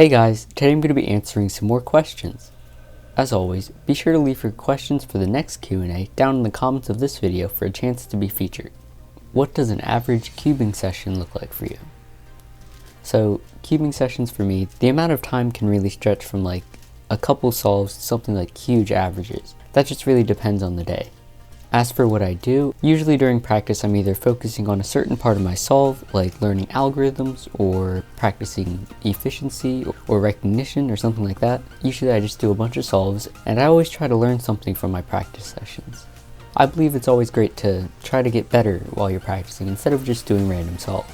Hey guys, today I'm going to be answering some more questions. As always, be sure to leave your questions for the next Q&A down in the comments of this video for a chance to be featured. What does an average cubing session look like for you? So, cubing sessions for me, the amount of time can really stretch from like a couple solves to something like huge averages. That just really depends on the day. As for what I do, usually during practice I'm either focusing on a certain part of my solve, like learning algorithms or practicing efficiency or recognition or something like that. Usually I just do a bunch of solves, and I always try to learn something from my practice sessions. I believe it's always great to try to get better while you're practicing instead of just doing random solves.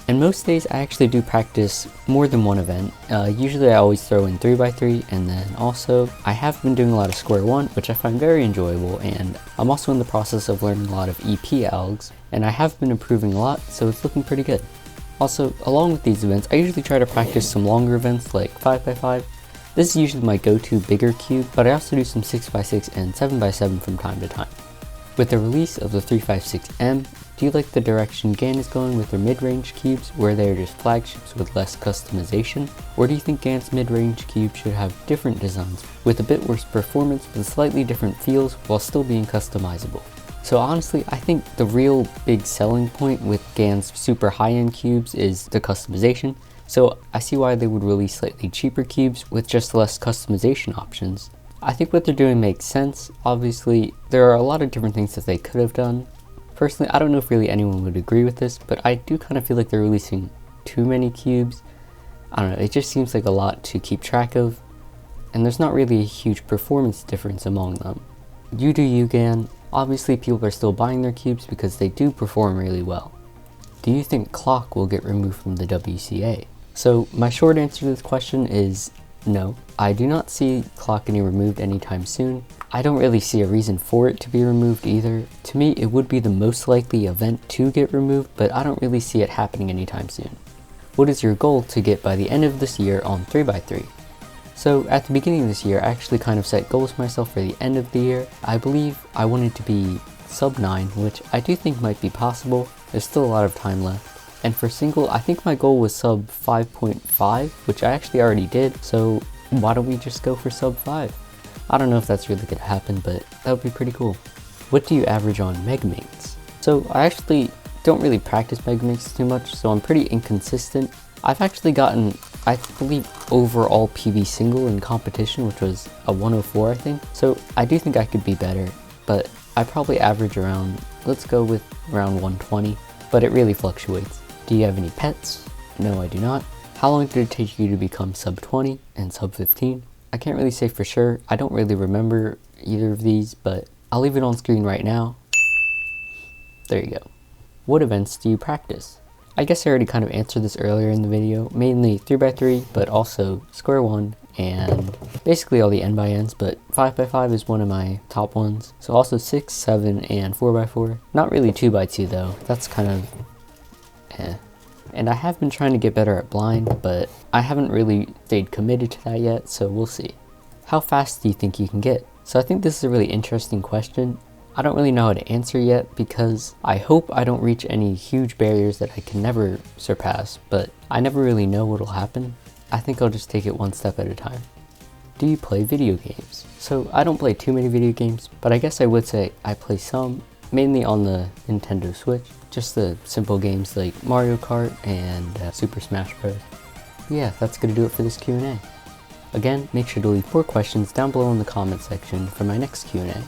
And most days I actually do practice more than one event. Usually I always throw in 3x3, and then also I have been doing a lot of square one, which I find very enjoyable, and I'm also in the process of learning a lot of EP algs, and I have been improving a lot, so it's looking pretty good. Also, along with these events, I usually try to practice some longer events like 5x5. This is usually my go-to bigger cube, but I also do some 6x6 and 7x7 from time to time. With the release of the 356M, do you like the direction GAN is going with their mid-range cubes, where they are just flagships with less customization? Or do you think GAN's mid-range cubes should have different designs, with a bit worse performance but slightly different feels while still being customizable? So honestly, I think the real big selling point with GAN's super high-end cubes is the customization, so I see why they would release slightly cheaper cubes with just less customization options. I think what they're doing makes sense. Obviously, there are a lot of different things that they could have done. Personally, I don't know if really anyone would agree with this, but I do kind of feel like they're releasing too many cubes. I don't know, it just seems like a lot to keep track of, and there's not really a huge performance difference among them. You do you, GAN. Obviously, people are still buying their cubes because they do perform really well. Do you think clock will get removed from the WCA? So my short answer to this question is no. I do not see clock getting removed anytime soon. I don't really see a reason for it to be removed either. To me, it would be the most likely event to get removed, but I don't really see it happening anytime soon. What is your goal to get by the end of this year on 3x3? So at the beginning of this year, I actually kind of set goals for myself for the end of the year. I believe I wanted to be sub 9, which I do think might be possible. There's still a lot of time left. And for single, I think my goal was sub 5.5, which I actually already did, so why don't we just go for sub 5? I don't know if that's really gonna happen, but that would be pretty cool. What do you average on megmates? So I actually don't really practice megmates too much, so I'm pretty inconsistent. I've actually gotten, I believe, overall PB single in competition, which was a 104, I think. So I do think I could be better, but I probably average around, let's go with around 120, but it really fluctuates. Do you have any pets? No, I do not. How long did it take you to become sub 20 and sub 15? I can't really say for sure. I don't really remember either of these, but I'll leave it on screen right now. There you go. What events do you practice? I guess I already kind of answered this earlier in the video, mainly 3x3, but also square one, and basically all the n by n's, but 5x5 is one of my top ones. So also 6, 7, and 4x4. Not really 2x2 though, that's kind of eh. And I have been trying to get better at blind, but I haven't really stayed committed to that yet, so we'll see. How fast do you think you can get? So I think this is a really interesting question. I don't really know how to answer yet because I hope I don't reach any huge barriers that I can never surpass, but I never really know what'll happen. I think I'll just take it one step at a time. Do you play video games? So I don't play too many video games, but I guess I would say I play some, mainly on the Nintendo Switch. Just the simple games like Mario Kart and Super Smash Bros. Yeah, that's gonna do it for this Q&A. Again, make sure to leave more questions down below in the comment section for my next Q&A.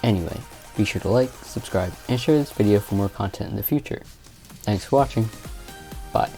Anyway, be sure to like, subscribe, and share this video for more content in the future. Thanks for watching. Bye.